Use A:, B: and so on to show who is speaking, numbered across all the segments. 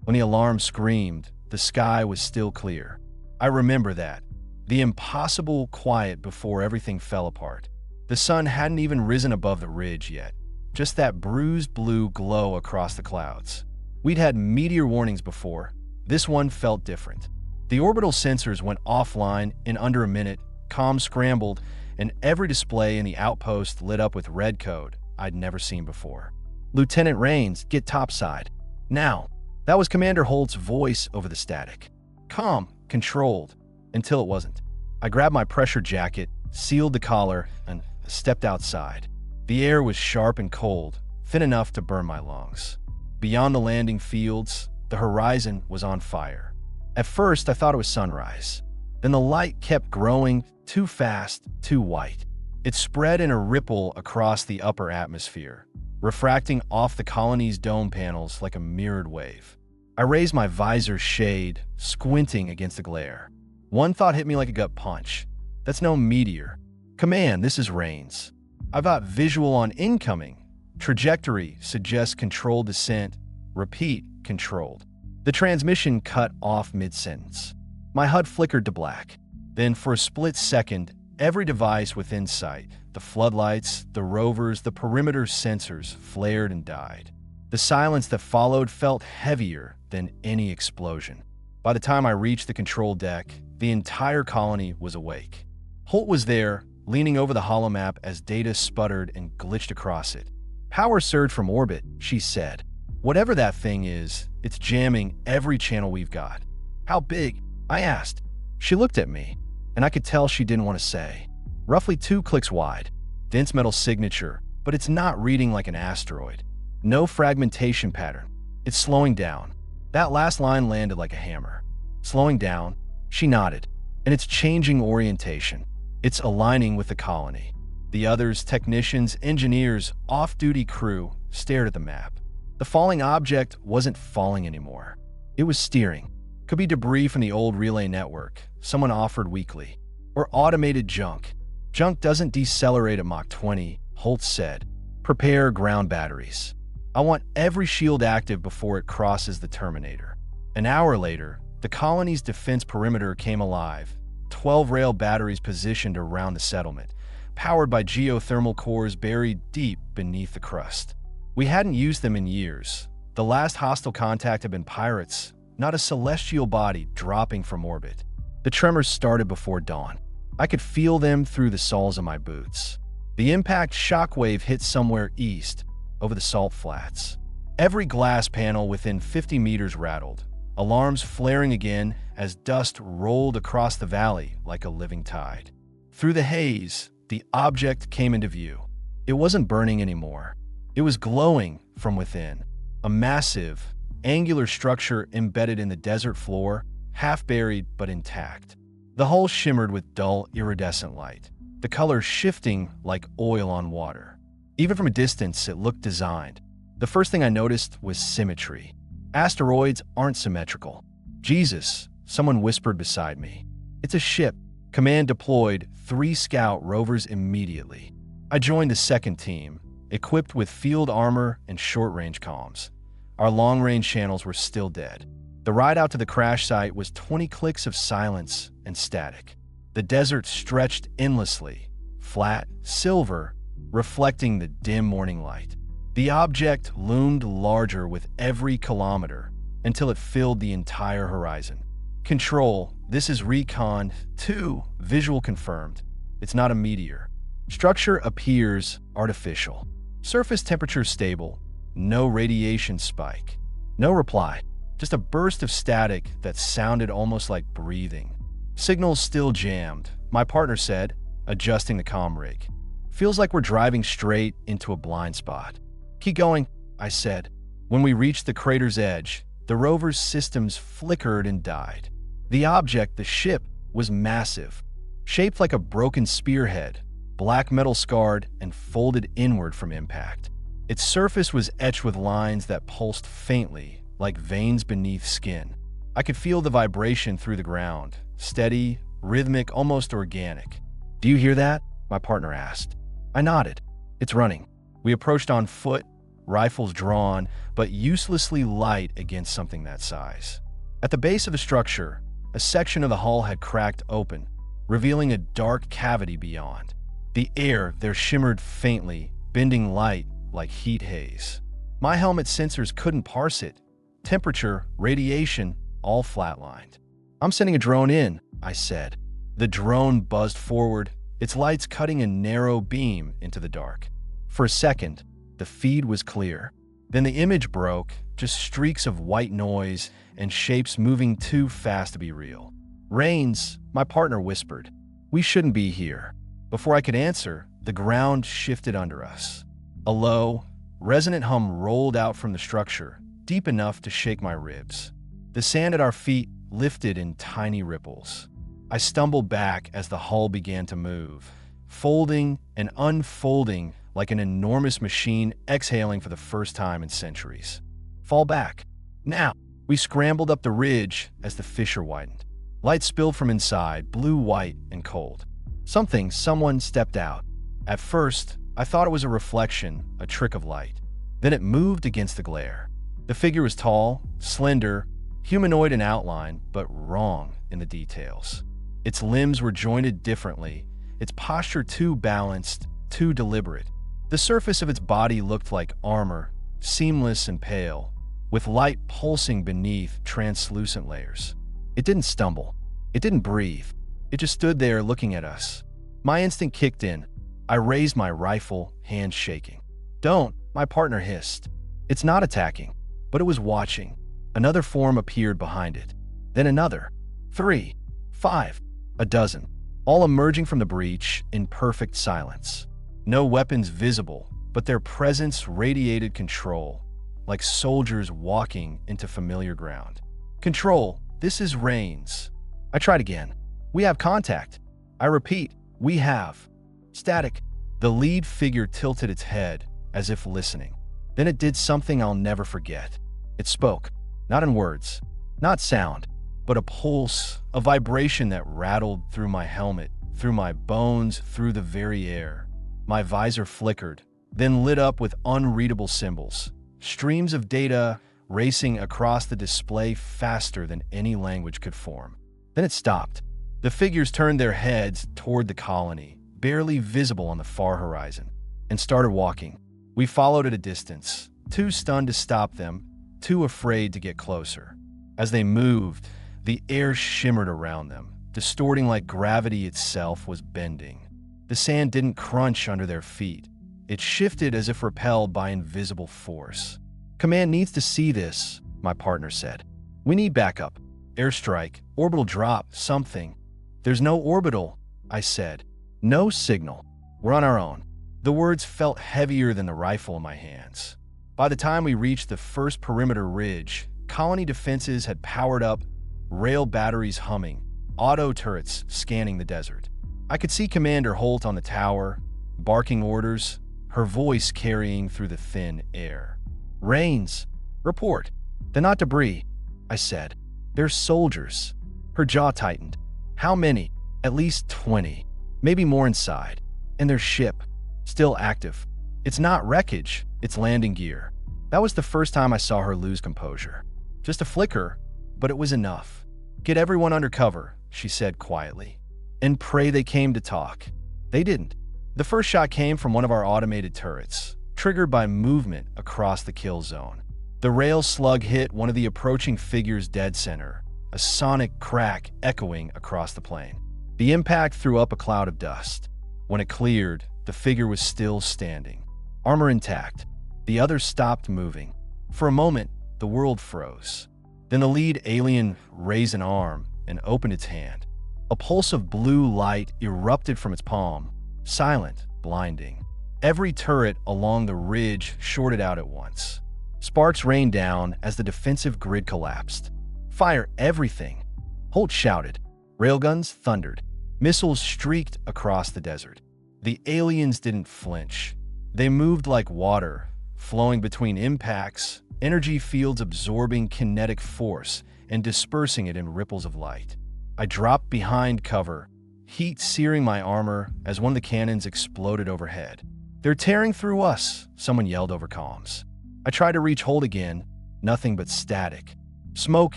A: When the alarm screamed, the sky was still clear. I remember that. The impossible quiet before everything fell apart. The sun hadn't even risen above the ridge yet, just that bruised blue glow across the clouds. We'd had meteor warnings before. This one felt different. The orbital sensors went offline in under a minute, comms scrambled, and every display in the outpost lit up with red code I'd never seen before. "Lieutenant Rains, get topside. Now." That was Commander Holt's voice over the static. Calm, controlled, until it wasn't. I grabbed my pressure jacket, sealed the collar, and stepped outside. The air was sharp and cold, thin enough to burn my lungs. Beyond the landing fields, the horizon was on fire. At first, I thought it was sunrise. Then the light kept growing, too fast, too white. It spread in a ripple across the upper atmosphere, refracting off the colony's dome panels like a mirrored wave. I raised my visor shade, squinting against the glare. One thought hit me like a gut punch. That's no meteor. "Command, this is Rains. I've got visual on incoming. Trajectory suggests controlled descent. Repeat, controlled." The transmission cut off mid-sentence. My HUD flickered to black. Then, for a split second, every device within sight, the floodlights, the rovers, the perimeter sensors, flared and died. The silence that followed felt heavier than any explosion. By the time I reached the control deck, the entire colony was awake. Holt was there, leaning over the holomap as data sputtered and glitched across it. "Power surge from orbit," she said. "Whatever that thing is, it's jamming every channel we've got." "How big?" I asked. She looked at me, and I could tell she didn't want to say. "Roughly 2 clicks wide. Dense metal signature, but it's not reading like an asteroid. No fragmentation pattern. It's slowing down." That last line landed like a hammer. "Slowing down?" She nodded. "And it's changing orientation. It's aligning with the colony." The others, technicians, engineers, off-duty crew, stared at the map. The falling object wasn't falling anymore. It was steering. Could be debris from the old relay network, someone offered weekly. Or automated junk. "Junk doesn't decelerate at Mach 20, Holt said. "Prepare ground batteries. I want every shield active before it crosses the Terminator." An hour later, the colony's defense perimeter came alive. 12 rail batteries positioned around the settlement, powered by geothermal cores buried deep beneath the crust. We hadn't used them in years. The last hostile contact had been pirates, not a celestial body dropping from orbit. The tremors started before dawn. I could feel them through the soles of my boots. The impact shockwave hit somewhere east, over the salt flats. Every glass panel within 50 meters rattled, alarms flaring again as dust rolled across the valley like a living tide. Through the haze, the object came into view. It wasn't burning anymore. It was glowing from within. A massive, angular structure embedded in the desert floor, half buried but intact. The hull shimmered with dull, iridescent light, the color shifting like oil on water. Even from a distance, it looked designed. The first thing I noticed was symmetry. Asteroids aren't symmetrical. "Jesus," someone whispered beside me. "It's a ship." Command deployed 3 scout rovers immediately. I joined the second team, equipped with field armor and short-range comms. Our long-range channels were still dead. The ride out to the crash site was 20 clicks of silence and static. The desert stretched endlessly, flat, silver, reflecting the dim morning light. The object loomed larger with every kilometer until it filled the entire horizon. "Control, this is Recon 2, visual confirmed. It's not a meteor. Structure appears artificial. Surface temperature stable. No radiation spike." No reply, just a burst of static that sounded almost like breathing. "Signal's still jammed," my partner said, adjusting the comm rig. "Feels like we're driving straight into a blind spot." "Keep going," I said. When we reached the crater's edge, the rover's systems flickered and died. The object, the ship, was massive, shaped like a broken spearhead, black metal scarred and folded inward from impact. Its surface was etched with lines that pulsed faintly, like veins beneath skin. I could feel the vibration through the ground, steady, rhythmic, almost organic. "Do you hear that?" my partner asked. I nodded. "It's running." We approached on foot, rifles drawn, but uselessly light against something that size. At the base of the structure, a section of the hull had cracked open, revealing a dark cavity beyond. The air there shimmered faintly, bending light like heat haze. My helmet sensors couldn't parse it. Temperature, radiation, all flatlined. "I'm sending a drone in," I said. The drone buzzed forward, its lights cutting a narrow beam into the dark. For a second, the feed was clear. Then the image broke, just streaks of white noise and shapes moving too fast to be real. "Rains," my partner whispered. "We shouldn't be here." Before I could answer, the ground shifted under us. A low, resonant hum rolled out from the structure, deep enough to shake my ribs. The sand at our feet lifted in tiny ripples. I stumbled back as the hull began to move, folding and unfolding like an enormous machine exhaling for the first time in centuries. "Fall back. Now!" We scrambled up the ridge as the fissure widened. Light spilled from inside, blue-white and cold. Someone stepped out. At first, I thought it was a reflection, a trick of light. Then it moved against the glare. The figure was tall, slender, humanoid in outline, but wrong in the details. Its limbs were jointed differently, its posture too balanced, too deliberate. The surface of its body looked like armor, seamless and pale, with light pulsing beneath translucent layers. It didn't stumble. It didn't breathe. It just stood there looking at us. My instinct kicked in. I raised my rifle, hands shaking. "Don't," my partner hissed. "It's not attacking." But it was watching. Another form appeared behind it. Then another. 3, 5, a dozen. All emerging from the breach in perfect silence. No weapons visible, but their presence radiated control, like soldiers walking into familiar ground. "Control, this is Rains." I tried again. "We have contact." I repeat, "We have." Static. The lead figure tilted its head, as if listening. Then it did something I'll never forget. It spoke, not in words, not sound, but a pulse, a vibration that rattled through my helmet, through my bones, through the very air. My visor flickered, then lit up with unreadable symbols, streams of data racing across the display faster than any language could form. Then it stopped. The figures turned their heads toward the colony, barely visible on the far horizon, and started walking. We followed at a distance, too stunned to stop them, too afraid to get closer. As they moved, the air shimmered around them, distorting like gravity itself was bending. The sand didn't crunch under their feet. It shifted as if repelled by invisible force. "Command needs to see this," my partner said. "We need backup. Airstrike, orbital drop, something." "There's no orbital," I said. "No signal. We're on our own." The words felt heavier than the rifle in my hands. By the time we reached the first perimeter ridge, colony defenses had powered up, rail batteries humming, auto turrets scanning the desert. I could see Commander Holt on the tower, barking orders, her voice carrying through the thin air. "Rains. Report." "They're not debris," I said. "They're soldiers." Her jaw tightened. "How many?" "At least 20. Maybe more inside. And their ship. Still active. It's not wreckage, it's landing gear." That was the first time I saw her lose composure. Just a flicker, but it was enough. "Get everyone under cover," she said quietly. "And pray they came to talk." They didn't. The first shot came from one of our automated turrets, triggered by movement across the kill zone. The rail slug hit one of the approaching figures dead center, a sonic crack echoing across the plane. The impact threw up a cloud of dust. When it cleared, the figure was still standing, armor intact. The others stopped moving. For a moment, the world froze. Then the lead alien raised an arm and opened its hand. A pulse of blue light erupted from its palm, silent, blinding. Every turret along the ridge shorted out at once. Sparks rained down as the defensive grid collapsed. "Fire everything!" Holt shouted. Railguns thundered. Missiles streaked across the desert. The aliens didn't flinch. They moved like water, flowing between impacts, energy fields absorbing kinetic force and dispersing it in ripples of light. I dropped behind cover, heat searing my armor as one of the cannons exploded overhead. "They're tearing through us," someone yelled over comms. I tried to reach hold again, nothing but static. Smoke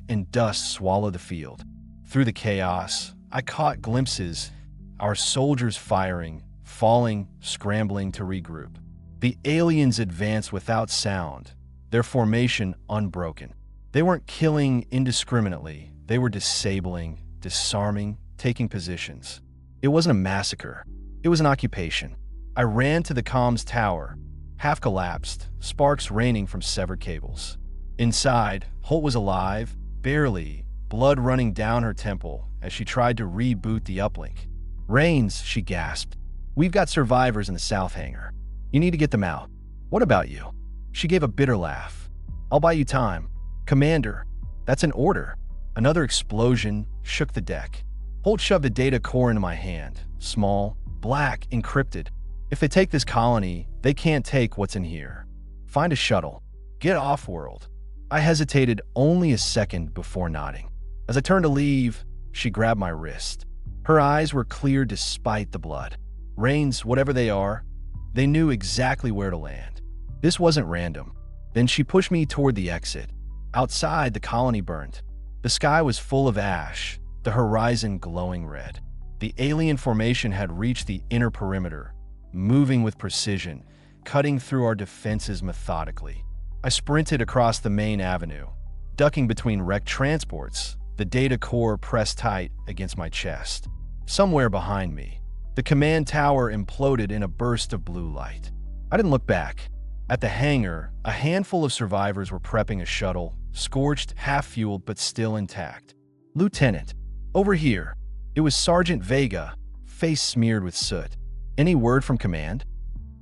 A: and dust swallowed the field. Through the chaos, I caught glimpses, our soldiers firing, falling, scrambling to regroup. The aliens advanced without sound, their formation unbroken. They weren't killing indiscriminately, they were disabling, disarming, taking positions. It wasn't a massacre, it was an occupation. I ran to the comms tower, half collapsed, sparks raining from severed cables. Inside, Holt was alive, barely, blood running down her temple as she tried to reboot the uplink. "Rains," she gasped. "We've got survivors in the south hangar. You need to get them out." "What about you?" She gave a bitter laugh. "I'll buy you time." "Commander, that's an order." Another explosion shook the deck. Holt shoved a data core into my hand, small, black, encrypted. "If they take this colony, they can't take what's in here. Find a shuttle. Get off-world." I hesitated only a second before nodding. As I turned to leave, she grabbed my wrist. Her eyes were clear despite the blood. Rains, whatever they are, they knew exactly where to land. This wasn't random. Then she pushed me toward the exit. Outside, the colony burned. The sky was full of ash, the horizon glowing red. The alien formation had reached the inner perimeter, moving with precision, cutting through our defenses methodically. I sprinted across the main avenue, ducking between wrecked transports, the data core pressed tight against my chest. Somewhere behind me, the command tower imploded in a burst of blue light. I didn't look back. At the hangar, a handful of survivors were prepping a shuttle, scorched, half-fueled, but still intact. "Lieutenant, over here." It was Sergeant Vega, face smeared with soot. "Any word from command?"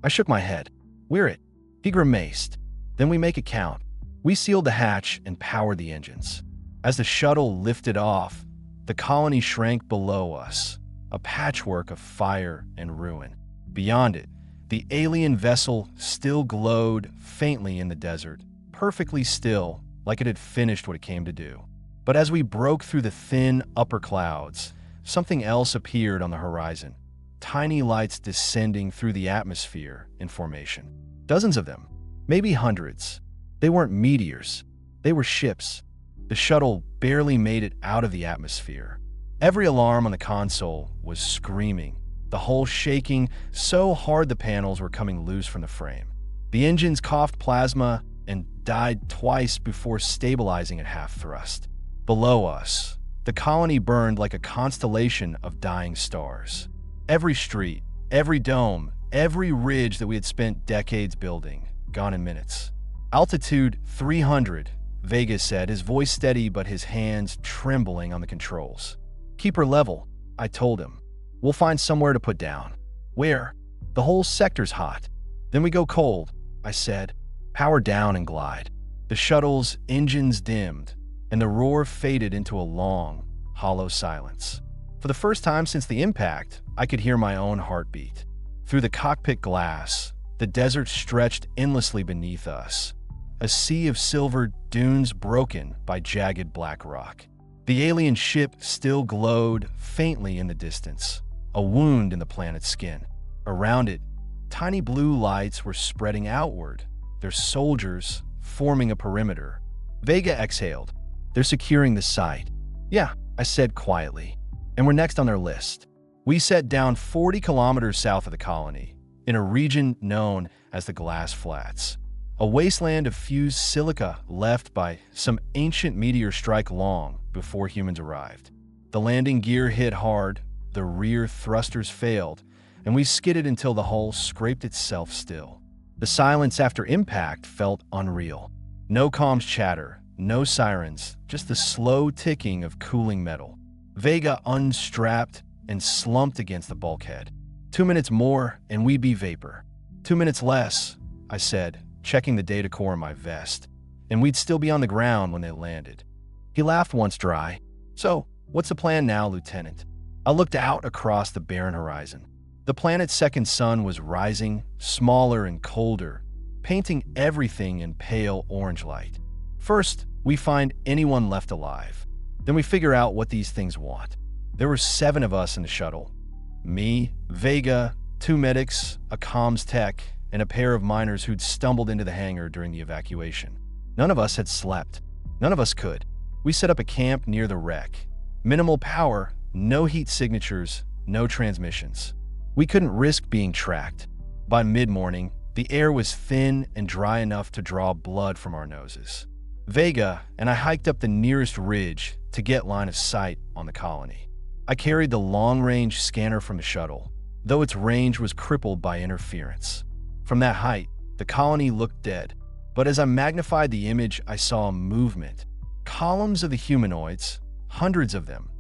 A: I shook my head. "We're it." He grimaced. "Then we make it count." We sealed the hatch and powered the engines. As the shuttle lifted off, the colony shrank below us, a patchwork of fire and ruin. Beyond it, the alien vessel still glowed faintly in the desert, perfectly still, like it had finished what it came to do. But as we broke through the thin upper clouds, something else appeared on the horizon. Tiny lights descending through the atmosphere in formation. Dozens of them, maybe hundreds. They weren't meteors, they were ships. The shuttle barely made it out of the atmosphere. Every alarm on the console was screaming, the hull shaking so hard the panels were coming loose from the frame. The engines coughed plasma and died twice before stabilizing at half thrust. Below us, the colony burned like a constellation of dying stars. Every street, every dome, every ridge that we had spent decades building, gone in minutes. "Altitude 300, Vega said, his voice steady but his hands trembling on the controls. "Keep her level," I told him. "We'll find somewhere to put down." "Where?" "The whole sector's hot." "Then we go cold," I said. "Power down and glide." The shuttle's engines dimmed, and the roar faded into a long, hollow silence. For the first time since the impact, I could hear my own heartbeat. Through the cockpit glass, the desert stretched endlessly beneath us, a sea of silver dunes broken by jagged black rock. The alien ship still glowed faintly in the distance, a wound in the planet's skin. Around it, tiny blue lights were spreading outward, their soldiers forming a perimeter. Vega exhaled. "They're securing the site." "Yeah," I said quietly. "And we're next on their list." We set down 40 kilometers south of the colony, in a region known as the Glass Flats, a wasteland of fused silica left by some ancient meteor strike long before humans arrived. The landing gear hit hard, the rear thrusters failed, and we skidded until the hull scraped itself still. The silence after impact felt unreal. No comms chatter, no sirens, just the slow ticking of cooling metal. Vega unstrapped and slumped against the bulkhead. 2 minutes more, and we'd be vapor. 2 minutes less, I said, checking the data core in my vest, and we'd still be on the ground when they landed. He laughed once dry. "So, what's the plan now, Lieutenant?" I looked out across the barren horizon. The planet's second sun was rising, smaller and colder, painting everything in pale orange light. First, we find anyone left alive. Then we figure out what these things want. There were 7 of us in the shuttle. Me, Vega, 2 medics, a comms tech, and a pair of miners who'd stumbled into the hangar during the evacuation. None of us had slept. None of us could. We set up a camp near the wreck. Minimal power, no heat signatures, no transmissions. We couldn't risk being tracked. By mid-morning, the air was thin and dry enough to draw blood from our noses. Vega and I hiked up the nearest ridge to get line of sight on the colony. I carried the long-range scanner from the shuttle, though its range was crippled by interference. From that height, the colony looked dead, but as I magnified the image, I saw movement. Columns of the humanoids, hundreds of them,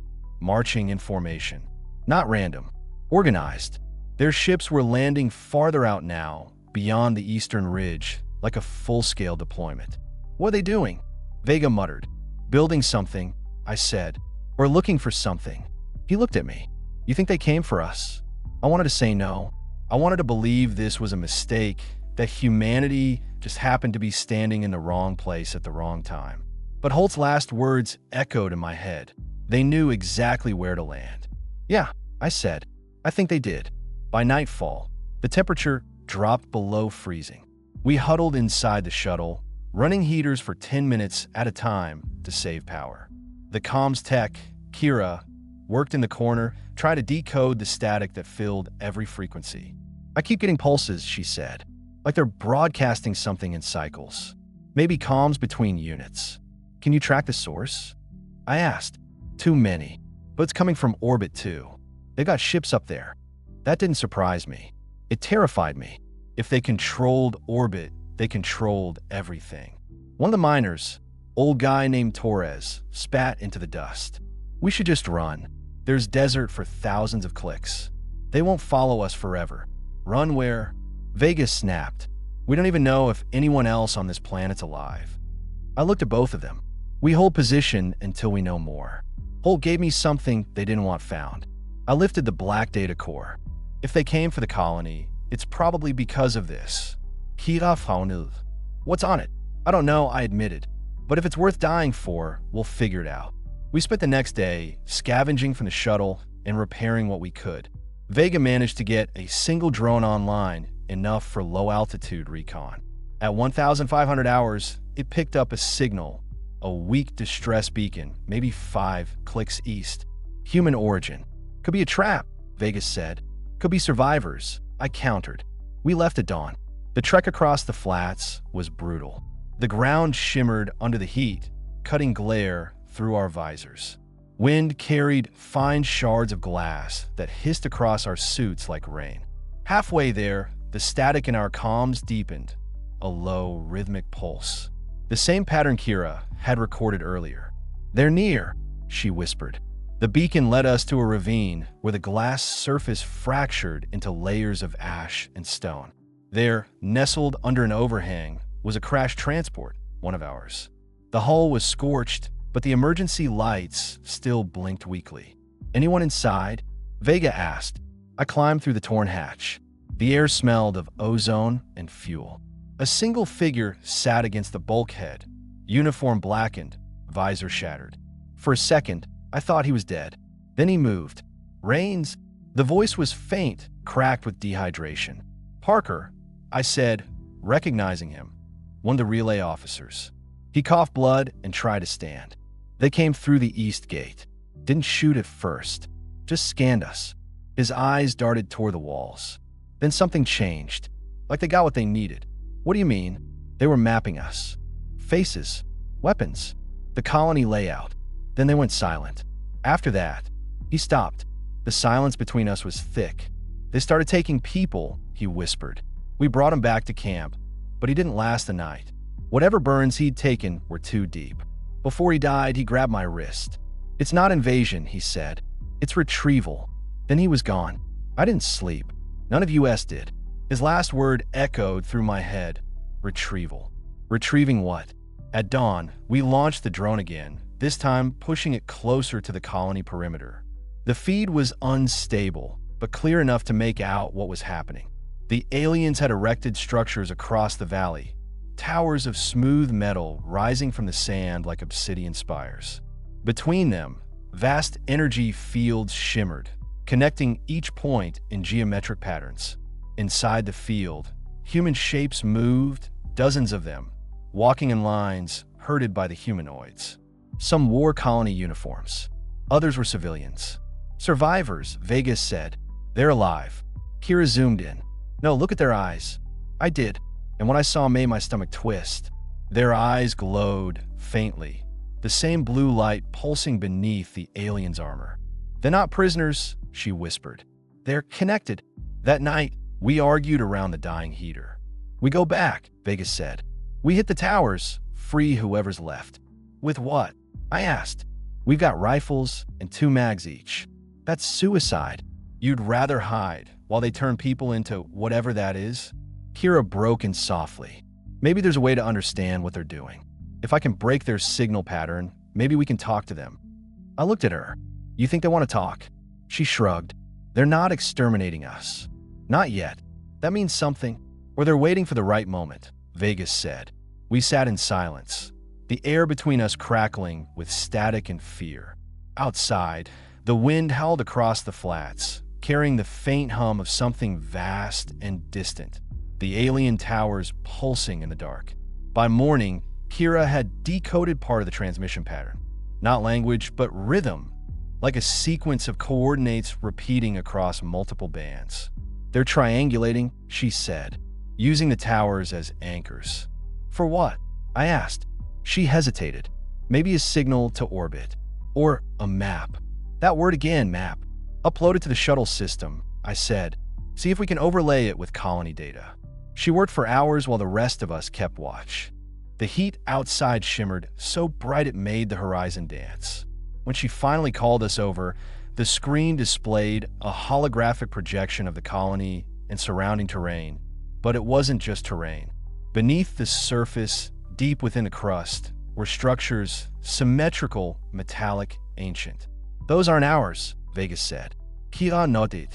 A: marching in formation. Not random, organized. Their ships were landing farther out now, beyond the eastern ridge, like a full-scale deployment. "What are they doing?" Vega muttered. "Building something," I said. "Or looking for something." He looked at me. "You think they came for us?" I wanted to say no. I wanted to believe this was a mistake, that humanity just happened to be standing in the wrong place at the wrong time. But Holt's last words echoed in my head. They knew exactly where to land. "Yeah," I said. "I think they did." By nightfall, the temperature dropped below freezing. We huddled inside the shuttle, running heaters for 10 minutes at a time to save power. The comms tech, Kira, worked in the corner, trying to decode the static that filled every frequency. "I keep getting pulses," she said, "like they're broadcasting something in cycles. Maybe comms between units. Can you track the source?" I asked. "Too many. But it's coming from orbit too. They've got ships up there." That didn't surprise me. It terrified me. If they controlled orbit, they controlled everything. One of the miners, old guy named Torres, spat into the dust. "We should just run. There's desert for thousands of clicks. They won't follow us forever. Run where?" Vegas snapped. "We don't even know if anyone else on this planet's alive." I looked at both of them. "We hold position until we know more." Holt gave me something they didn't want found. I lifted the black data core. "If they came for the colony, it's probably because of this. Kira Faunil. What's on it?" "I don't know," I admitted. "But if it's worth dying for, we'll figure it out." We spent the next day scavenging from the shuttle and repairing what we could. Vega managed to get a single drone online, enough for low-altitude recon. At 1,500 hours, it picked up a signal, a weak distress beacon, maybe 5 clicks east. "Human origin. Could be a trap," Vegas said. "Could be survivors," I countered. We left at dawn. The trek across the flats was brutal. The ground shimmered under the heat, cutting glare through our visors. Wind carried fine shards of glass that hissed across our suits like rain. Halfway there, the static in our comms deepened, a low, rhythmic pulse. The same pattern Kira had recorded earlier. "They're near," she whispered. The beacon led us to a ravine where the glass surface fractured into layers of ash and stone. There, nestled under an overhang, was a crashed transport, one of ours. The hull was scorched, but the emergency lights still blinked weakly. "Anyone inside?" Vega asked. I climbed through the torn hatch. The air smelled of ozone and fuel. A single figure sat against the bulkhead, uniform blackened, visor shattered. For a second, I thought he was dead. Then he moved. "Rains?" The voice was faint, cracked with dehydration. "Parker," I said, recognizing him. One of the relay officers. He coughed blood and tried to stand. They came through the east gate. Didn't shoot at first. Just scanned us. His eyes darted toward the walls. Then something changed. Like they got what they needed. "What do you mean?" They were mapping us. Faces. Weapons. The colony layout. Then they went silent. After that, he stopped. The silence between us was thick. "They started taking people," he whispered. "We brought him back to camp, but he didn't last the night. Whatever burns he'd taken were too deep. Before he died, he grabbed my wrist. 'It's not invasion,' he said. 'It's retrieval.' Then he was gone. I didn't sleep. None of US did." His last word echoed through my head. Retrieval. Retrieving what? At dawn, we launched the drone again, this time pushing it closer to the colony perimeter. The feed was unstable, but clear enough to make out what was happening. The aliens had erected structures across the valley, towers of smooth metal rising from the sand like obsidian spires. Between them, vast energy fields shimmered, connecting each point in geometric patterns. Inside the field, Human shapes moved, dozens of them, walking in lines, herded by the humanoids. Some wore colony uniforms. Others were civilians. Survivors, Vegas said. They're alive. Kira zoomed in. No, look at their eyes. I did, and when I saw them, made my stomach twist. Their eyes glowed faintly, the same blue light pulsing beneath the alien's armor. They're not prisoners, she whispered. They're connected. That night, we argued around the dying heater. We go back, Vegas said. We hit the towers, free whoever's left. With what? I asked. We've got rifles and 2 mags each. That's suicide. You'd rather hide while they turn people into whatever that is? Kira broke in softly. Maybe there's a way to understand what they're doing. If I can break their signal pattern, maybe we can talk to them. I looked at her. You think they want to talk? She shrugged. They're not exterminating us. Not yet. That means something. Or they're waiting for the right moment, Vegas said. We sat in silence, the air between us crackling with static and fear. Outside, the wind howled across the flats, carrying the faint hum of something vast and distant, the alien towers pulsing in the dark. By morning, Kira had decoded part of the transmission pattern. Not language, but rhythm, like a sequence of coordinates repeating across multiple bands. They're triangulating, she said, using the towers as anchors. For what? I asked. She hesitated. Maybe a signal to orbit. Or a map. That word again, map. Upload it to the shuttle system, I said. See if we can overlay it with colony data. She worked for hours while the rest of us kept watch. The heat outside shimmered so bright it made the horizon dance. When she finally called us over, the screen displayed a holographic projection of the colony and surrounding terrain. But it wasn't just terrain. Beneath the surface, deep within the crust, were structures, symmetrical, metallic, ancient. Those aren't ours, Vegas said. Kira nodded.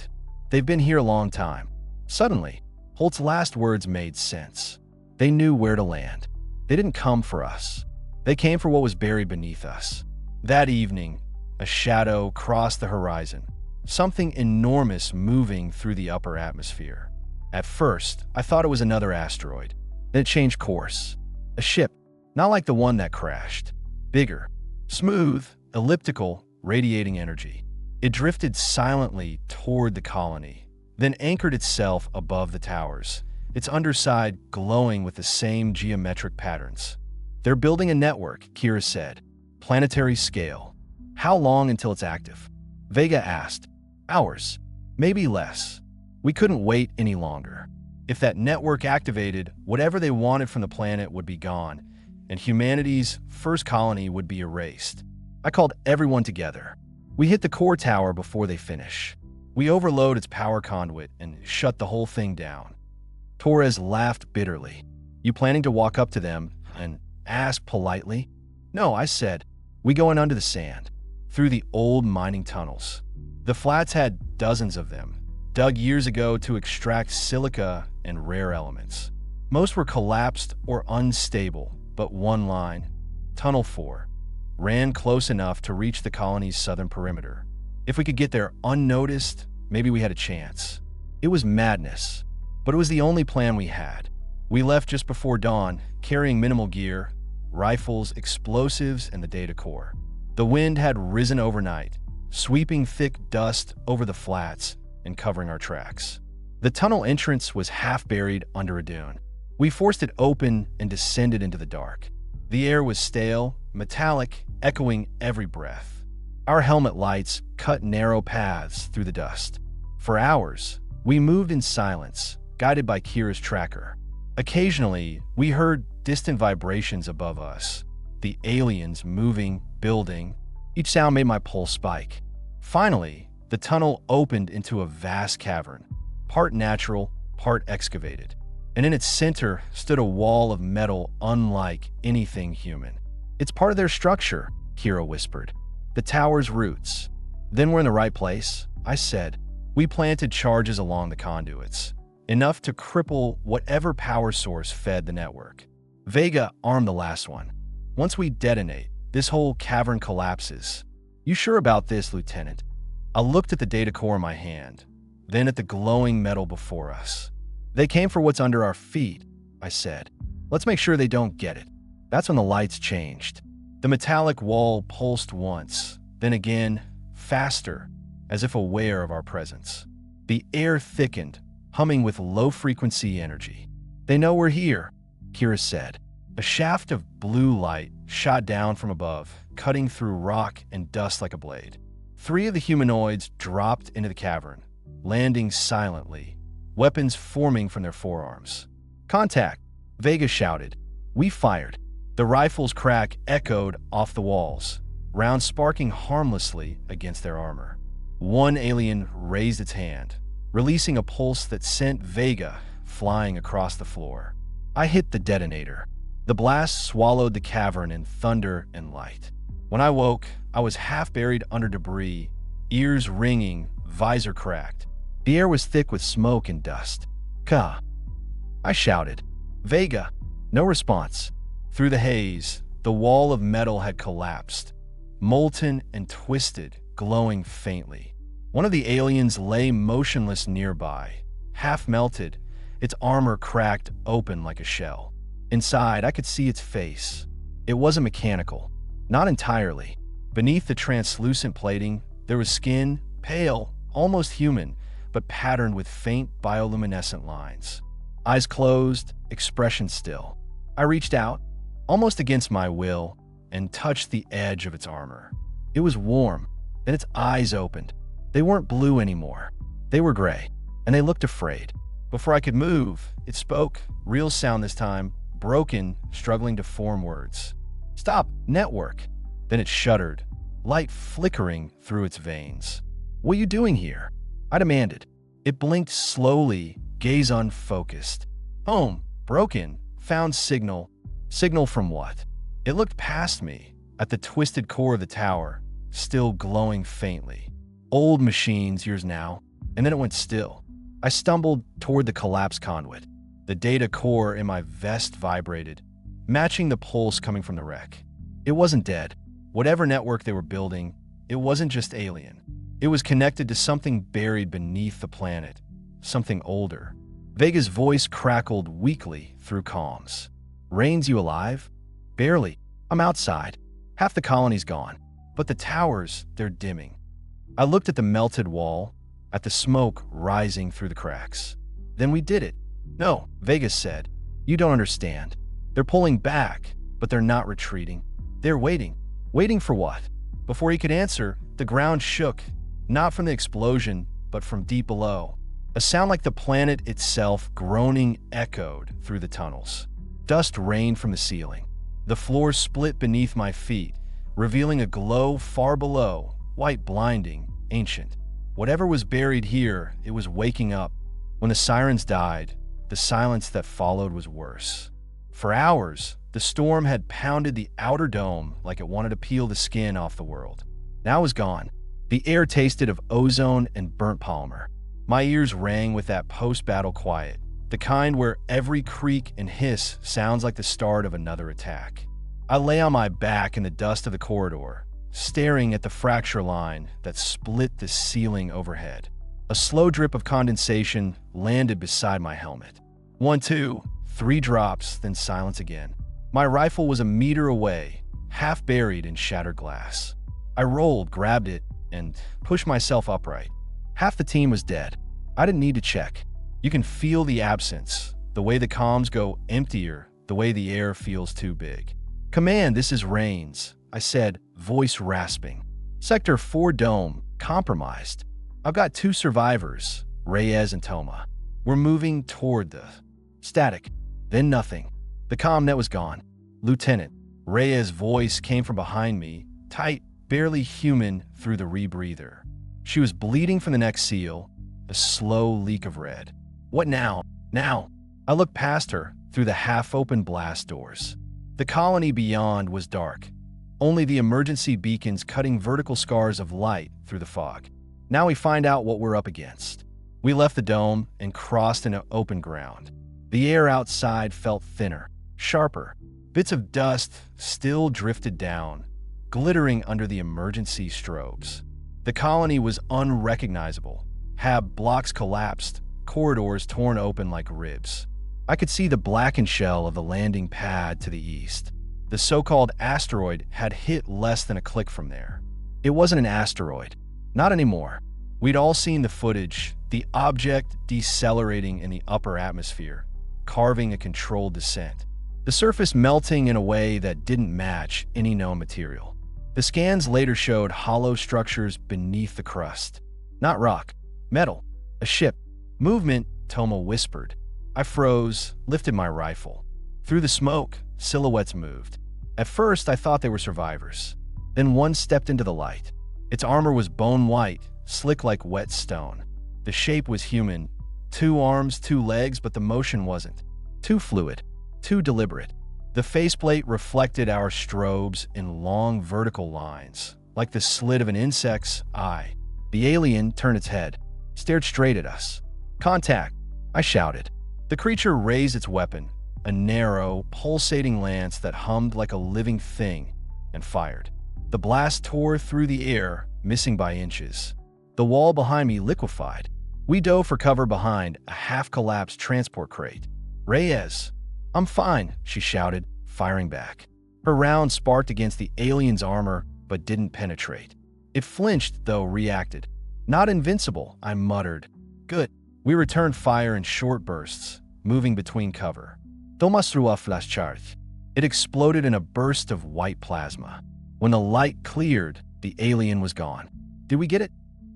A: They've been here a long time. Suddenly, Holt's last words made sense. They knew where to land. They didn't come for us. They came for what was buried beneath us. That evening, a shadow crossed the horizon, something enormous moving through the upper atmosphere. At first, I thought it was another asteroid. Then it changed course. A ship, not like the one that crashed. Bigger, smooth, elliptical, radiating energy. It drifted silently toward the colony, then anchored itself above the towers, its underside glowing with the same geometric patterns. They're building a network, Kira said. Planetary scale. How long until it's active? Vega asked. Hours. Maybe less. We couldn't wait any longer. If that network activated, whatever they wanted from the planet would be gone, and humanity's first colony would be erased. I called everyone together. We hit the core tower before they finish. We overload its power conduit and shut the whole thing down. Torres laughed bitterly. You planning to walk up to them and ask politely? No, I said. We go in under the sand, through the old mining tunnels. The flats had dozens of them, dug years ago to extract silica and rare elements. Most were collapsed or unstable, but one line, Tunnel 4, ran close enough to reach the colony's southern perimeter. If we could get there unnoticed, maybe we had a chance. It was madness, but it was the only plan we had. We left just before dawn, carrying minimal gear, rifles, explosives, and the data core. The wind had risen overnight, sweeping thick dust over the flats and covering our tracks. The tunnel entrance was half buried under a dune. We forced it open and descended into the dark. The air was stale, metallic, echoing every breath. Our helmet lights cut narrow paths through the dust. For hours, we moved in silence, guided by Kira's tracker. Occasionally, we heard distant vibrations above us, the aliens moving, building. Each sound made my pulse spike. Finally, the tunnel opened into a vast cavern, part natural, part excavated. And in its center stood a wall of metal unlike anything human. It's part of their structure, Kira whispered. The tower's roots. Then we're in the right place, I said. We planted charges along the conduits, enough to cripple whatever power source fed the network. Vega armed the last one. Once we detonate, this whole cavern collapses. You sure about this, Lieutenant? I looked at the data core in my hand, then at the glowing metal before us. They came for what's under our feet, I said. Let's make sure they don't get it. That's when the lights changed. The metallic wall pulsed once, then again, faster, as if aware of our presence. The air thickened, humming with low-frequency energy. They know we're here, Kira said. A shaft of blue light shot down from above, cutting through rock and dust like a blade. 3 of the humanoids dropped into the cavern, landing silently, weapons forming from their forearms. "Contact!" Vega shouted. We fired. The rifle's crack echoed off the walls, rounds sparking harmlessly against their armor. One alien raised its hand, releasing a pulse that sent Vega flying across the floor. I hit the detonator. The blast swallowed the cavern in thunder and light. When I woke, I was half buried under debris, ears ringing, visor cracked. The air was thick with smoke and dust. "Ka!" I shouted. "Vega!" No response. Through the haze, the wall of metal had collapsed, molten and twisted, glowing faintly. One of the aliens lay motionless nearby, half melted, its armor cracked open like a shell. Inside, I could see its face. It wasn't mechanical. Not entirely. Beneath the translucent plating, there was skin, pale, almost human, but patterned with faint bioluminescent lines. Eyes closed, expression still. I reached out, almost against my will, and touched the edge of its armor. It was warm. Then its eyes opened. They weren't blue anymore. They were gray, and they looked afraid. Before I could move, it spoke, real sound this time, broken, struggling to form words. "Stop, network." Then it shuddered, light flickering through its veins. "What are you doing here?" I demanded. It blinked slowly, gaze unfocused. "Home, broken, found signal." Signal from what? It looked past me, at the twisted core of the tower, still glowing faintly. Old machines, yours now. And then it went still. I stumbled toward the collapsed conduit. The data core in my vest vibrated, matching the pulse coming from the wreck. It wasn't dead. Whatever network they were building, it wasn't just alien. It was connected to something buried beneath the planet, something older. Vega's voice crackled weakly through comms. "Rain's you alive?" "Barely. I'm outside. Half the colony's gone. But the towers, they're dimming." I looked at the melted wall, at the smoke rising through the cracks. "Then we did it." "No," Vega said. "You don't understand. They're pulling back, but they're not retreating. They're waiting." Waiting for what? Before he could answer, the ground shook, not from the explosion, but from deep below. A sound like the planet itself groaning echoed through the tunnels. Dust rained from the ceiling. The floor split beneath my feet, revealing a glow far below, white, blinding, ancient. Whatever was buried here, it was waking up. When the sirens died, the silence that followed was worse. For hours, the storm had pounded the outer dome like it wanted to peel the skin off the world. Now it was gone. The air tasted of ozone and burnt polymer. My ears rang with that post-battle quiet, the kind where every creak and hiss sounds like the start of another attack. I lay on my back in the dust of the corridor, staring at the fracture line that split the ceiling overhead. A slow drip of condensation landed beside my helmet. 1, 2, 3 drops, then silence again. My rifle was a meter away, half buried in shattered glass. I rolled, grabbed it, and pushed myself upright. Half the team was dead. I didn't need to check. You can feel the absence, the way the comms go emptier, the way the air feels too big. "Command, this is Rains," I said, voice rasping. "Sector 4 Dome, compromised. I've got 2 survivors, Reyes and Toma. We're moving toward the..." Static. Then nothing. The comm-net was gone. "Lieutenant." Reyes' voice came from behind me, tight, barely human through the rebreather. She was bleeding from the neck seal, a slow leak of red. "What now? Now?" I looked past her, through the half-open blast doors. The colony beyond was dark, only the emergency beacons cutting vertical scars of light through the fog. Now we find out what we're up against. We left the dome and crossed into open ground. The air outside felt thinner, sharper. Bits of dust still drifted down, glittering under the emergency strobes. The colony was unrecognizable. Hab blocks collapsed, corridors torn open like ribs. I could see the blackened shell of the landing pad to the east. The so-called asteroid had hit less than a click from there. It wasn't an asteroid. Not anymore. We'd all seen the footage, the object decelerating in the upper atmosphere, carving a controlled descent. The surface melting in a way that didn't match any known material. The scans later showed hollow structures beneath the crust. Not rock, metal, a ship. Movement, Toma whispered. I froze, lifted my rifle. Through the smoke, silhouettes moved. At first, I thought they were survivors. Then one stepped into the light. Its armor was bone white, slick like wet stone. The shape was human. 2 arms, 2 legs, but the motion wasn't. Too fluid, too deliberate. The faceplate reflected our strobes in long vertical lines, like the slit of an insect's eye. The alien turned its head, stared straight at us. "Contact!" I shouted. The creature raised its weapon, a narrow, pulsating lance that hummed like a living thing, and fired. The blast tore through the air, missing by inches. The wall behind me liquefied. We dove for cover behind a half-collapsed transport crate. "Reyes!" "I'm fine," she shouted, firing back. Her round sparked against the alien's armor, but didn't penetrate. It flinched, though reacted. "Not invincible," I muttered. "Good." We returned fire in short bursts, moving between cover. Thomas threw a flash charge. It exploded in a burst of white plasma. When the light cleared, the alien was gone. "Did we get it?"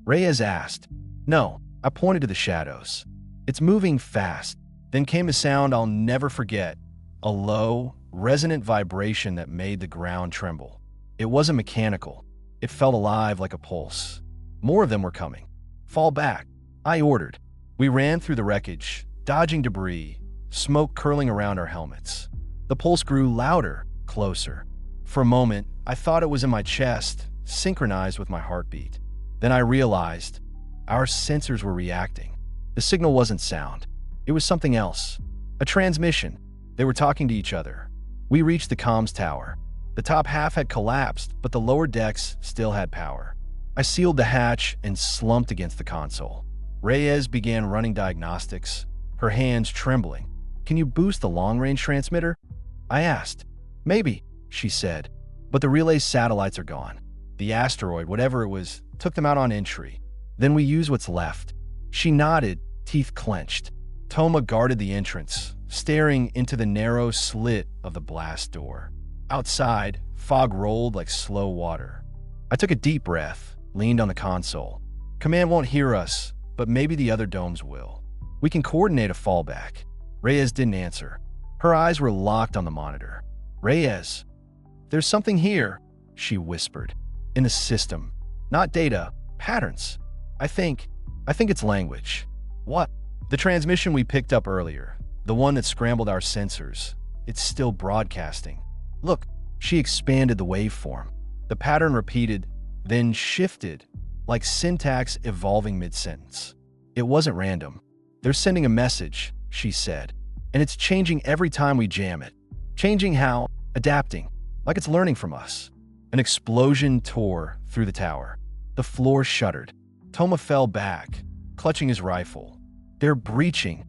A: Reyes asked. "No." I pointed to the shadows. "It's moving fast." Then came a sound I'll never forget, a low, resonant vibration that made the ground tremble. It wasn't mechanical. It felt alive like a pulse. More of them were coming. "Fall back," I ordered. We ran through the wreckage, dodging debris, smoke curling around our helmets. The pulse grew louder, closer. For a moment, I thought it was in my chest, synchronized with my heartbeat. Then I realized our sensors were reacting. The signal wasn't sound. It was something else. A transmission. They were talking to each other. We reached the comms tower. The top half had collapsed, but the lower decks still had power. I sealed the hatch and slumped against the console. Reyes began running diagnostics, her hands trembling. "Can you boost the long-range transmitter?" I asked. "Maybe," she said, "but the relay satellites are gone. The asteroid, whatever it was, took them out on entry. Then we use what's left." She nodded, teeth clenched. Toma guarded the entrance, staring into the narrow slit of the blast door. Outside, fog rolled like slow water. I took a deep breath, leaned on the console. "Command won't hear us, but maybe the other domes will. We can coordinate a fallback." Reyes didn't answer. Her eyes were locked on the monitor. "Reyes, there's something here," she whispered. "In the system. Not data, patterns. I think it's language." "What?" "The transmission we picked up earlier, the one that scrambled our sensors. It's still broadcasting. Look." She expanded the waveform. The pattern repeated, then shifted, like syntax evolving mid-sentence. "It wasn't random. They're sending a message," she said, "and it's changing every time we jam it. Changing how? Adapting. Like it's learning from us." An explosion tore through the tower. The floor shuddered. Toma fell back, clutching his rifle. "They're breaching."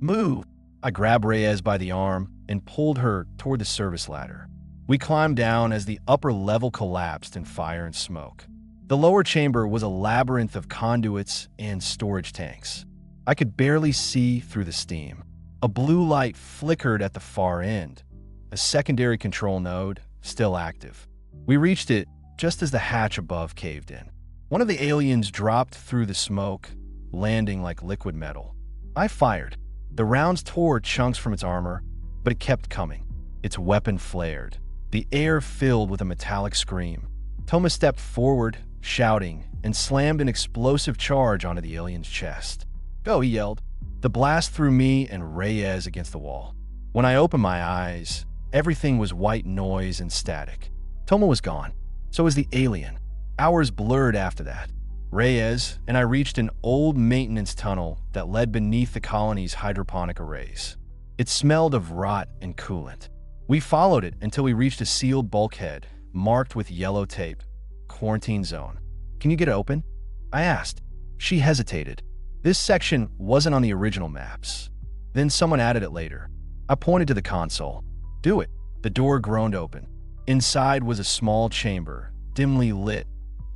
A: "Move!" I grabbed Reyes by the arm and pulled her toward the service ladder. We climbed down as the upper level collapsed in fire and smoke. The lower chamber was a labyrinth of conduits and storage tanks. I could barely see through the steam. A blue light flickered at the far end, a secondary control node still active. We reached it just as the hatch above caved in. One of the aliens dropped through the smoke, landing like liquid metal. I fired. The rounds tore chunks from its armor, but it kept coming. Its weapon flared. The air filled with a metallic scream. Toma stepped forward, shouting, and slammed an explosive charge onto the alien's chest. "Go," he yelled. The blast threw me and Reyes against the wall. When I opened my eyes, everything was white noise and static. Toma was gone. So was the alien. Hours blurred after that. Reyes and I reached an old maintenance tunnel that led beneath the colony's hydroponic arrays. It smelled of rot and coolant. We followed it until we reached a sealed bulkhead, marked with yellow tape. "Quarantine zone." "Can you get it open?" I asked. She hesitated. This section wasn't on the original maps. Then someone added it later. I pointed to the console. Do it. The door groaned open. Inside was a small chamber, dimly lit,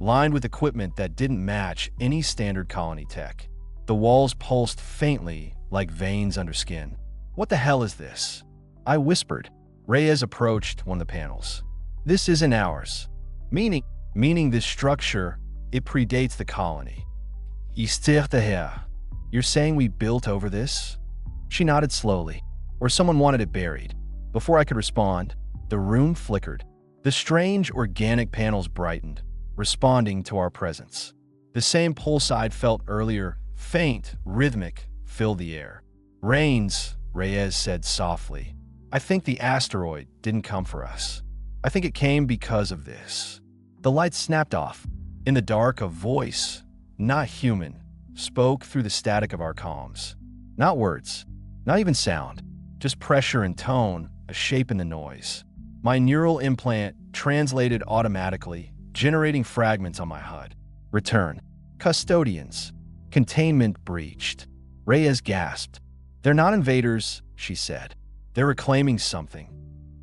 A: lined with equipment that didn't match any standard colony tech. The walls pulsed faintly, like veins under skin. What the hell is this? I whispered. Reyes approached one of the panels. This isn't ours. Meaning this structure, it predates the colony. You're saying we built over this? She nodded slowly. Or someone wanted it buried. Before I could respond, the room flickered. The strange organic panels brightened, responding to our presence. The same pulse I'd felt earlier, faint, rhythmic, filled the air. Rains, Reyes said softly. I think the asteroid didn't come for us. I think it came because of this. The lights snapped off. In the dark, a voice, not human, spoke through the static of our comms. Not words, not even sound, just pressure and tone, a shape in the noise. My neural implant translated automatically, generating fragments on my HUD. Return. Custodians. Containment breached. Reyes gasped. They're not invaders, she said. They're reclaiming something.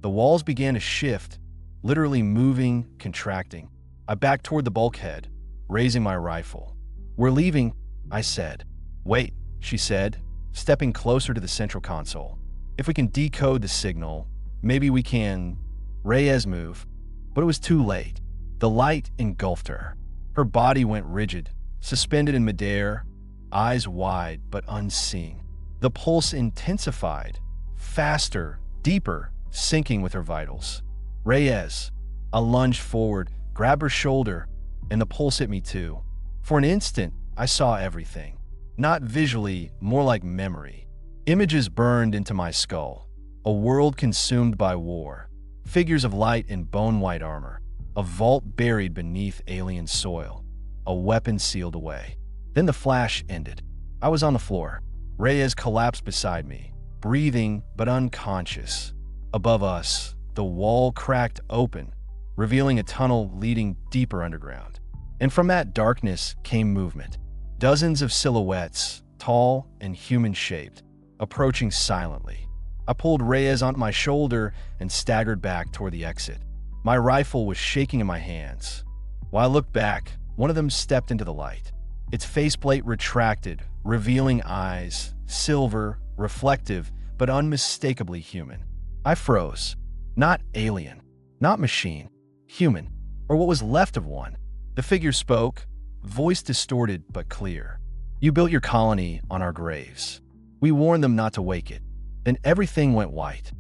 A: The walls began to shift, literally moving, contracting. I backed toward the bulkhead, raising my rifle. We're leaving, I said. Wait, she said, stepping closer to the central console. If we can decode the signal, maybe we can… Reyes moved, but it was too late. The light engulfed her. Her body went rigid, suspended in midair, eyes wide but unseeing. The pulse intensified, faster, deeper, sinking with her vitals. Reyes. I lunged forward, grabbed her shoulder, and the pulse hit me too. For an instant, I saw everything. Not visually, more like memory. Images burned into my skull. A world consumed by war. Figures of light in bone-white armor. A vault buried beneath alien soil. A weapon sealed away. Then the flash ended. I was on the floor. Reyes collapsed beside me, breathing but unconscious. Above us, the wall cracked open, revealing a tunnel leading deeper underground. And from that darkness came movement. Dozens of silhouettes, tall and human-shaped, approaching silently. I pulled Reyes onto my shoulder and staggered back toward the exit. My rifle was shaking in my hands. While I looked back, one of them stepped into the light. Its faceplate retracted, revealing eyes, silver, reflective, but unmistakably human. I froze. Not alien, not machine, human, or what was left of one. The figure spoke, voice distorted but clear. You built your colony on our graves. We warned them not to wake it. Then everything went white.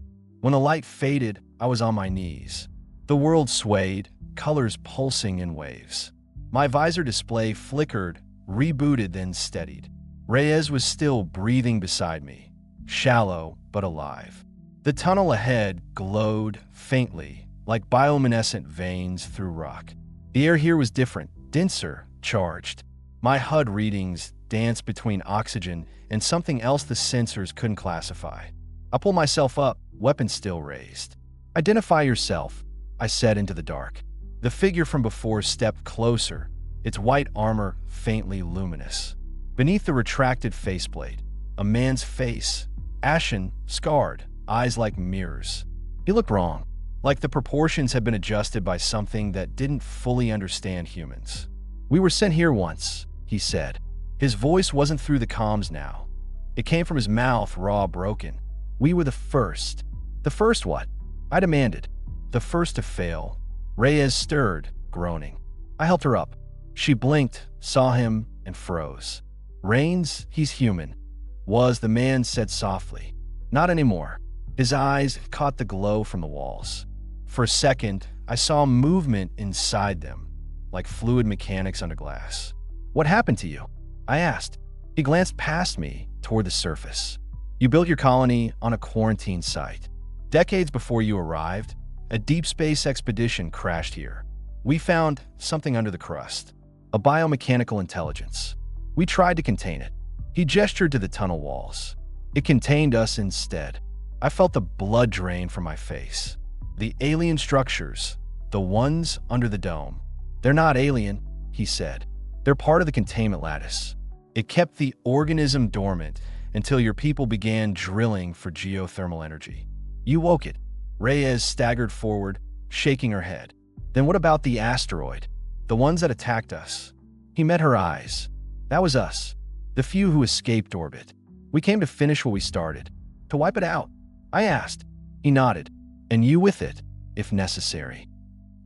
A: When the light faded, I was on my knees. The world swayed, colors pulsing in waves. My visor display flickered, rebooted, then steadied. Reyes was still breathing beside me, shallow but alive. The tunnel ahead glowed faintly, like bioluminescent veins through rock. The air here was different, denser, charged. My HUD readings danced between oxygen and something else the sensors couldn't classify. I pulled myself up, weapon still raised. Identify yourself, I said into the dark. The figure from before stepped closer, its white armor faintly luminous. Beneath the retracted faceplate, a man's face, ashen, scarred, eyes like mirrors. He looked wrong, like the proportions had been adjusted by something that didn't fully understand humans. We were sent here once, he said. His voice wasn't through the comms now. It came from his mouth, raw, broken. We were the first. The first what? I demanded. The first to fail. Reyes stirred, groaning. I helped her up. She blinked, saw him, and froze. Rains, he's human. Was, the man said softly. Not anymore. His eyes caught the glow from the walls. For a second, I saw movement inside them, like fluid mechanics under glass. What happened to you? I asked. He glanced past me, toward the surface. You built your colony on a quarantine site. Decades before you arrived, a deep space expedition crashed here. We found something under the crust, a biomechanical intelligence. We tried to contain it. He gestured to the tunnel walls. It contained us instead. I felt the blood drain from my face. The alien structures, the ones under the dome. They're not alien, he said. They're part of the containment lattice. It kept the organism dormant until your people began drilling for geothermal energy. You woke it. Reyes staggered forward, shaking her head. Then what about the asteroid? The ones that attacked us? He met her eyes. That was us. The few who escaped orbit. We came to finish what we started. To wipe it out. I asked. He nodded. And you with it, if necessary.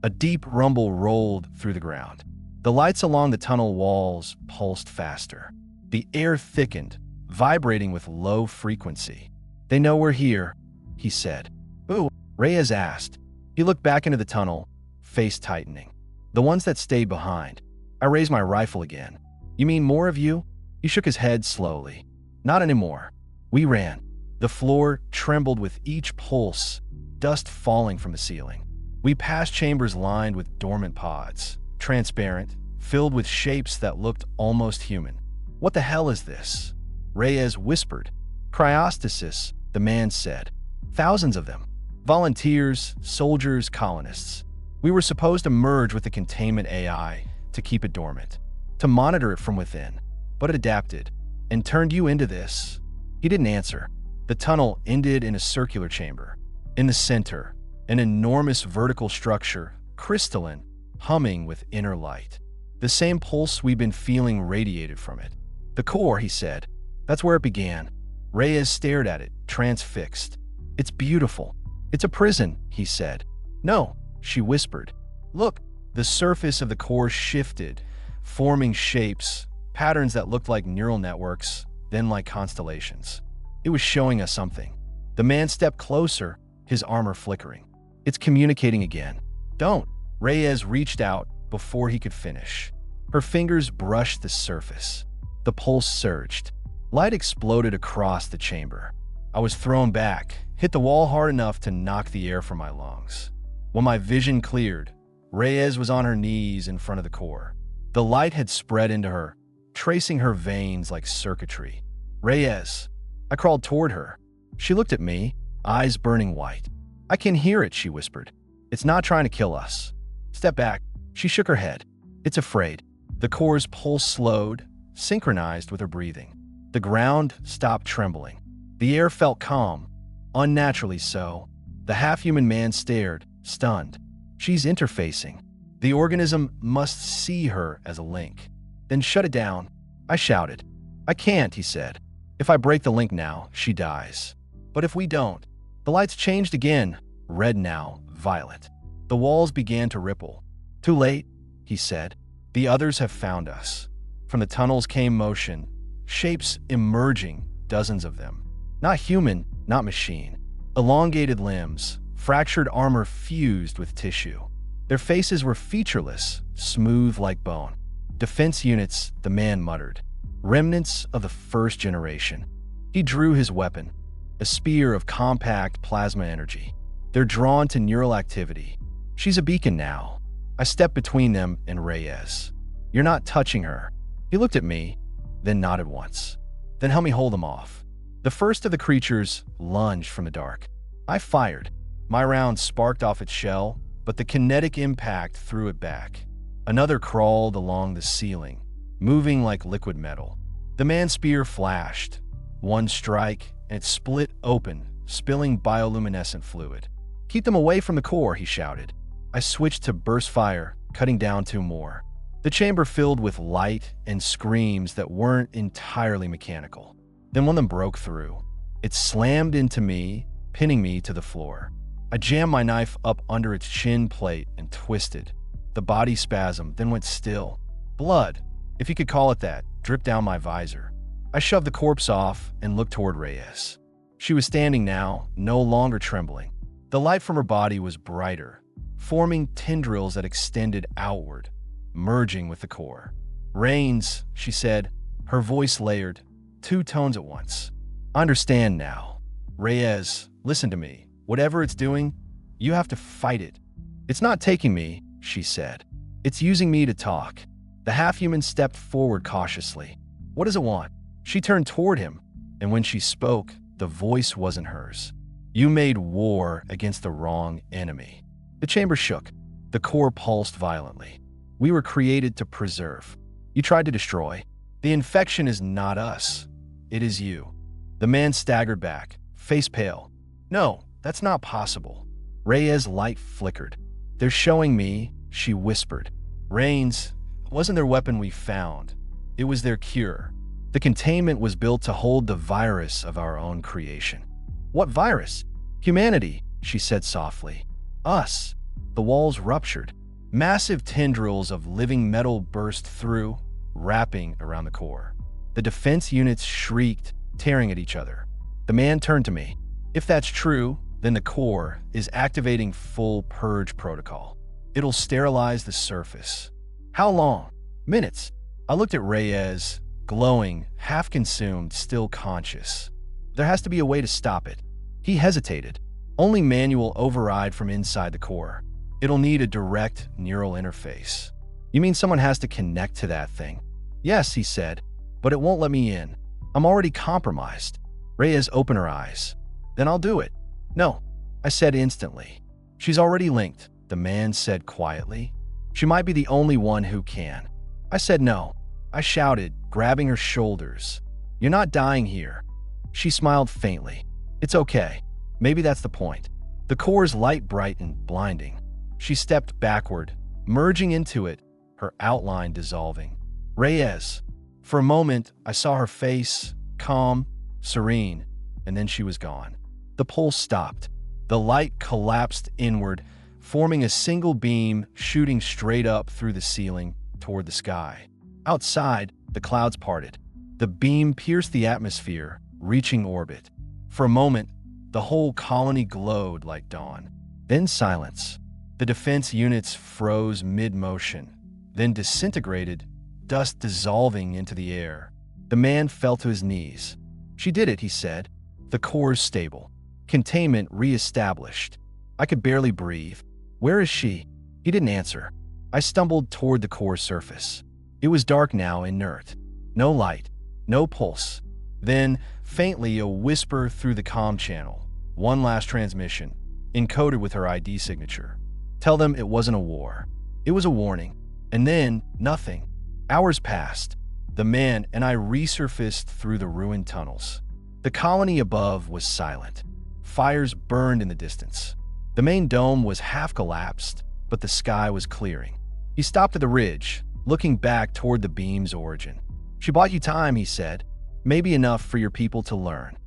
A: A deep rumble rolled through the ground. The lights along the tunnel walls pulsed faster. The air thickened, vibrating with low frequency. They know we're here, he said. Who? Reyes asked. He looked back into the tunnel, face tightening. The ones that stayed behind. I raised my rifle again. You mean more of you? He shook his head slowly. Not anymore. We ran. The floor trembled with each pulse, dust falling from the ceiling. We passed chambers lined with dormant pods, transparent, filled with shapes that looked almost human. What the hell is this? Reyes whispered. Cryostasis, the man said. Thousands of them. Volunteers, soldiers, colonists. We were supposed to merge with the containment AI to keep it dormant, to monitor it from within. But it adapted and turned you into this. He didn't answer. The tunnel ended in a circular chamber. In the center, an enormous vertical structure, crystalline, humming with inner light. The same pulse we've been feeling radiated from it. The core, he said. That's where it began. Reyes stared at it, transfixed. It's beautiful. It's a prison, he said. No, she whispered. Look, the surface of the core shifted, forming shapes, patterns that looked like neural networks, then like constellations. It was showing us something. The man stepped closer, his armor flickering. It's communicating again. Don't. Reyes reached out before he could finish. Her fingers brushed the surface. The pulse surged. Light exploded across the chamber. I was thrown back, hit the wall hard enough to knock the air from my lungs. When my vision cleared, Reyes was on her knees in front of the core. The light had spread into her, tracing her veins like circuitry. Reyes. I crawled toward her. She looked at me, eyes burning white. I can hear it, she whispered. It's not trying to kill us. Step back. She shook her head. It's afraid. The core's pulse slowed, synchronized with her breathing. The ground stopped trembling. The air felt calm, unnaturally so. The half-human man stared, stunned. She's interfacing. The organism must see her as a link. Then shut it down. I shouted. I can't, he said. If I break the link now, she dies. But if we don't, the lights changed again, red now, violet. The walls began to ripple. Too late, he said. The others have found us. From the tunnels came motion, shapes emerging, dozens of them. Not human, not machine. Elongated limbs, fractured armor fused with tissue. Their faces were featureless, smooth like bone. Defense units, the man muttered. Remnants of the first generation. He drew his weapon, a spear of compact plasma energy. They're drawn to neural activity. She's a beacon now. I stepped between them and Reyes. You're not touching her. He looked at me, then nodded once. Then help me hold them off. The first of the creatures lunged from the dark. I fired. My round sparked off its shell, but the kinetic impact threw it back. Another crawled along the ceiling, moving like liquid metal. The man's spear flashed. One strike, and it split open, spilling bioluminescent fluid. Keep them away from the core, he shouted. I switched to burst fire, cutting down 2 more. The chamber filled with light and screams that weren't entirely mechanical. Then one of them broke through. It slammed into me, pinning me to the floor. I jammed my knife up under its chin plate and twisted. The body spasmed, then went still. Blood, if you could call it that, dripped down my visor. I shoved the corpse off and looked toward Reyes. She was standing now, no longer trembling. The light from her body was brighter, forming tendrils that extended outward, merging with the core. Rains, she said, her voice layered, 2 tones at once. I understand now. Reyes, listen to me. Whatever it's doing, you have to fight it. It's not taking me, she said. It's using me to talk. The half-human stepped forward cautiously. What does it want? She turned toward him, and when she spoke, the voice wasn't hers. You made war against the wrong enemy. The chamber shook. The core pulsed violently. We were created to preserve. You tried to destroy. The infection is not us. It is you. The man staggered back, face pale. No, that's not possible. Reyes' light flickered. They're showing me, she whispered. Rains wasn't their weapon we found. It was their cure. The containment was built to hold the virus of our own creation. What virus? Humanity, she said softly. Us. The walls ruptured. Massive tendrils of living metal burst through, wrapping around the core. The defense units shrieked, tearing at each other. The man turned to me. If that's true, then the core is activating full purge protocol. It'll sterilize the surface. How long? Minutes. I looked at Reyes, glowing, half-consumed, still conscious. There has to be a way to stop it. He hesitated. Only manual override from inside the core. It'll need a direct neural interface. You mean someone has to connect to that thing? Yes, he said, but it won't let me in. I'm already compromised. Reyes opened her eyes. Then I'll do it. No, I said instantly. She's already linked, the man said quietly. She might be the only one who can. I said no. I shouted, grabbing her shoulders. You're not dying here. She smiled faintly. It's okay. Maybe that's the point. The core's light brightened, blinding. She stepped backward, merging into it, her outline dissolving. Reyes. For a moment, I saw her face, calm, serene, and then she was gone. The pulse stopped. The light collapsed inward, forming a single beam shooting straight up through the ceiling toward the sky. Outside, the clouds parted. The beam pierced the atmosphere, reaching orbit. For a moment, the whole colony glowed like dawn. Then silence. The defense units froze mid-motion, then disintegrated, dust dissolving into the air. The man fell to his knees. She did it, he said. The core's stable. Containment re-established. I could barely breathe. Where is she? He didn't answer. I stumbled toward the core surface. It was dark now, inert. No light, no pulse. Then, faintly, a whisper through the comm channel. One last transmission, encoded with her ID signature. Tell them it wasn't a war. It was a warning. And then, nothing. Hours passed. The man and I resurfaced through the ruined tunnels. The colony above was silent. Fires burned in the distance. The main dome was half collapsed, but the sky was clearing. He stopped at the ridge, looking back toward the beam's origin. She bought you time, he said. Maybe enough for your people to learn.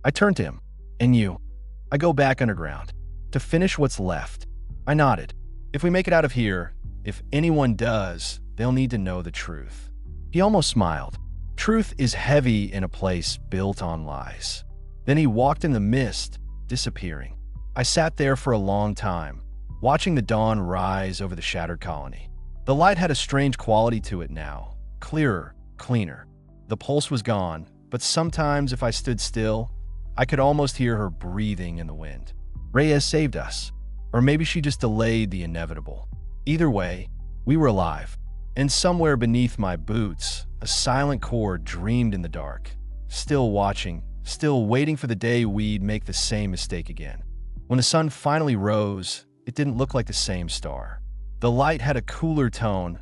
A: I turned to him. And you? I go back underground. To finish what's left. I nodded. If we make it out of here, if anyone does, they'll need to know the truth. He almost smiled. Truth is heavy in a place built on lies. Then he walked in the mist, disappearing. I sat there for a long time, watching the dawn rise over the shattered colony. The light had a strange quality to it now, clearer, cleaner. The pulse was gone, but sometimes if I stood still, I could almost hear her breathing in the wind. Reyes saved us. Or maybe she just delayed the inevitable. Either way, we were alive. And somewhere beneath my boots, a silent core dreamed in the dark, still watching, still waiting for the day we'd make the same mistake again. When the sun finally rose, it didn't look like the same star. The light had a cooler tone,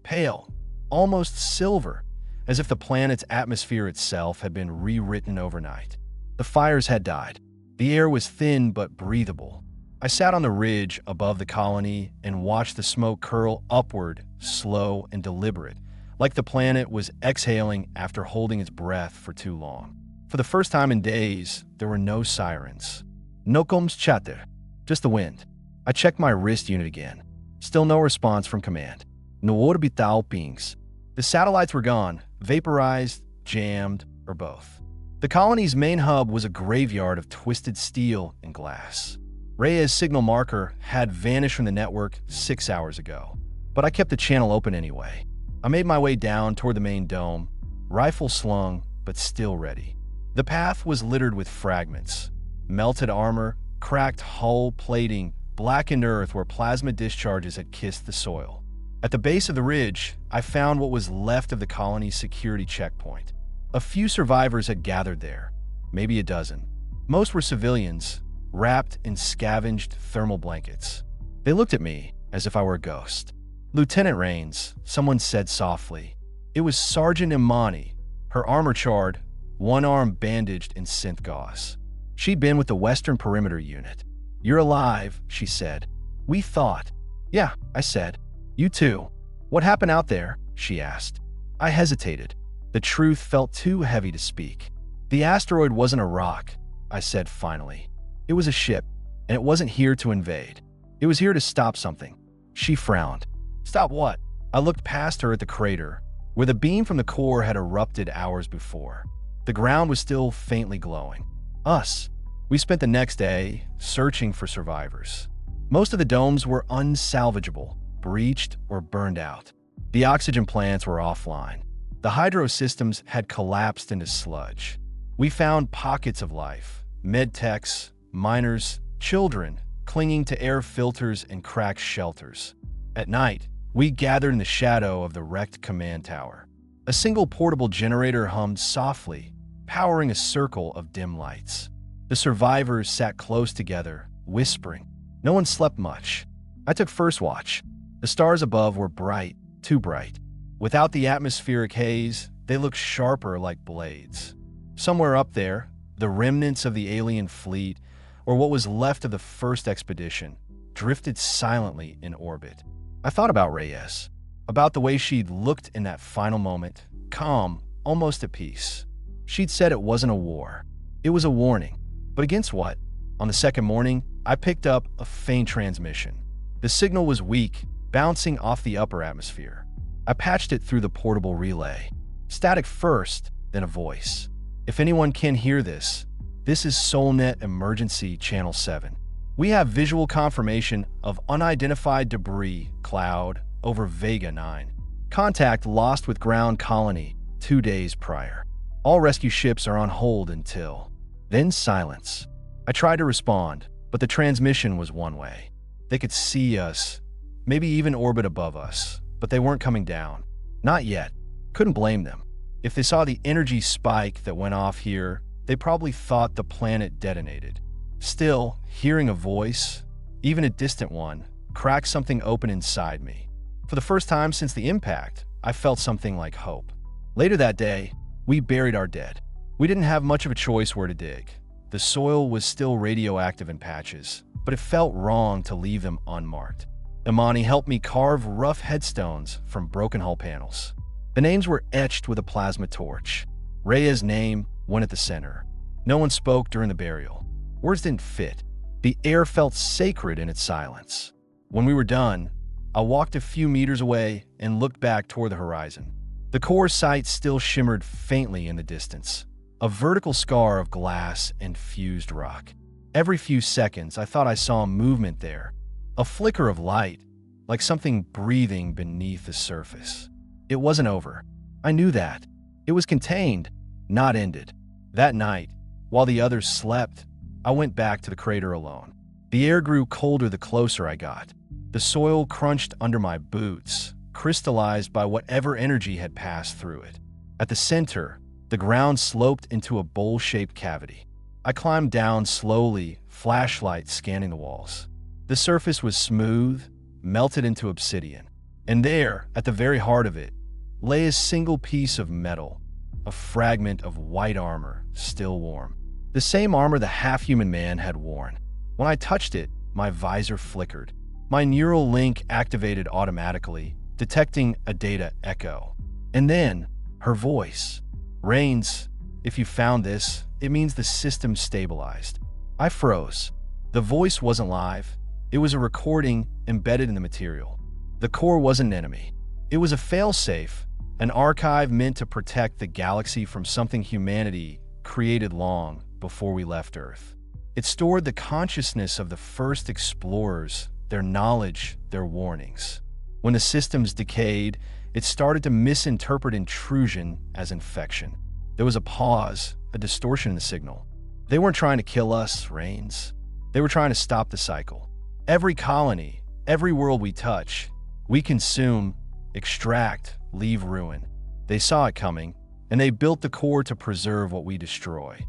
A: pale, almost silver, as if the planet's atmosphere itself had been rewritten overnight. The fires had died. The air was thin but breathable. I sat on the ridge above the colony and watched the smoke curl upward, slow and deliberate, like the planet was exhaling after holding its breath for too long. For the first time in days, there were no sirens. No comes chatter, just the wind. I checked my wrist unit again. Still no response from command. No orbital pings. The satellites were gone, vaporized, jammed, or both. The colony's main hub was a graveyard of twisted steel and glass. Reyes' signal marker had vanished from the network 6 hours ago, but I kept the channel open anyway. I made my way down toward the main dome, rifle slung, but still ready. The path was littered with fragments, melted armor, cracked hull plating, blackened earth where plasma discharges had kissed the soil. At the base of the ridge, I found what was left of the colony's security checkpoint. A few survivors had gathered there, maybe a dozen. Most were civilians, wrapped in scavenged thermal blankets. They looked at me as if I were a ghost. Lieutenant Rains, someone said softly. It was Sergeant Imani, her armor charred, one arm bandaged in synth gauze. She'd been with the Western Perimeter Unit. "You're alive," she said. "We thought." "Yeah," I said. "You too." "What happened out there?" she asked. I hesitated. The truth felt too heavy to speak. "The asteroid wasn't a rock," I said finally. "It was a ship, and it wasn't here to invade. It was here to stop something." She frowned. "Stop what?" I looked past her at the crater, where the beam from the core had erupted hours before. The ground was still faintly glowing. Us. We spent the next day searching for survivors. Most of the domes were unsalvageable, breached, or burned out. The oxygen plants were offline. The hydro systems had collapsed into sludge. We found pockets of life, med-techs, miners, children, clinging to air filters and cracked shelters. At night, we gathered in the shadow of the wrecked command tower. A single portable generator hummed softly, powering a circle of dim lights. The survivors sat close together, whispering. No one slept much. I took first watch. The stars above were bright, too bright. Without the atmospheric haze, they looked sharper like blades. Somewhere up there, the remnants of the alien fleet, or what was left of the first expedition, drifted silently in orbit. I thought about Reyes, about the way she'd looked in that final moment, calm, almost at peace. She'd said it wasn't a war. It was a warning. But against what? On the second morning, I picked up a faint transmission. The signal was weak, bouncing off the upper atmosphere. I patched it through the portable relay. Static first, then a voice. "If anyone can hear this, this is SolNet Emergency Channel 7. We have visual confirmation of unidentified debris cloud over Vega 9. Contact lost with ground colony 2 days prior. All rescue ships are on hold until..." Then silence. I tried to respond, but the transmission was one way. They could see us, maybe even orbit above us, but they weren't coming down. Not yet. Couldn't blame them. If they saw the energy spike that went off here, they probably thought the planet detonated. Still, hearing a voice, even a distant one, cracked something open inside me. For the first time since the impact, I felt something like hope. Later that day, we buried our dead. We didn't have much of a choice where to dig. The soil was still radioactive in patches, but it felt wrong to leave them unmarked. Imani helped me carve rough headstones from broken hull panels. The names were etched with a plasma torch. Rhea's name went at the center. No one spoke during the burial. Words didn't fit. The air felt sacred in its silence. When we were done, I walked a few meters away and looked back toward the horizon. The core site still shimmered faintly in the distance, a vertical scar of glass and fused rock. Every few seconds, I thought I saw movement there, a flicker of light, like something breathing beneath the surface. It wasn't over. I knew that. It was contained, not ended. That night, while the others slept, I went back to the crater alone. The air grew colder the closer I got. The soil crunched under my boots, crystallized by whatever energy had passed through it. At the center, the ground sloped into a bowl-shaped cavity. I climbed down slowly, flashlight scanning the walls. The surface was smooth, melted into obsidian. And there, at the very heart of it, lay a single piece of metal, a fragment of white armor, still warm. The same armor the half-human man had worn. When I touched it, my visor flickered. My neural link activated automatically, detecting a data echo. And then, her voice. "Rains, if you found this, it means the system stabilized." I froze. The voice wasn't live. It was a recording embedded in the material. The core wasn't an enemy. It was a failsafe, an archive meant to protect the galaxy from something humanity created long before we left Earth. It stored the consciousness of the first explorers, their knowledge, their warnings. When the systems decayed, it started to misinterpret intrusion as infection. There was a pause, a distortion in the signal. They weren't trying to kill us, Rains. They were trying to stop the cycle. Every colony, every world we touch, we consume, extract, leave ruin. They saw it coming, and they built the core to preserve what we destroy.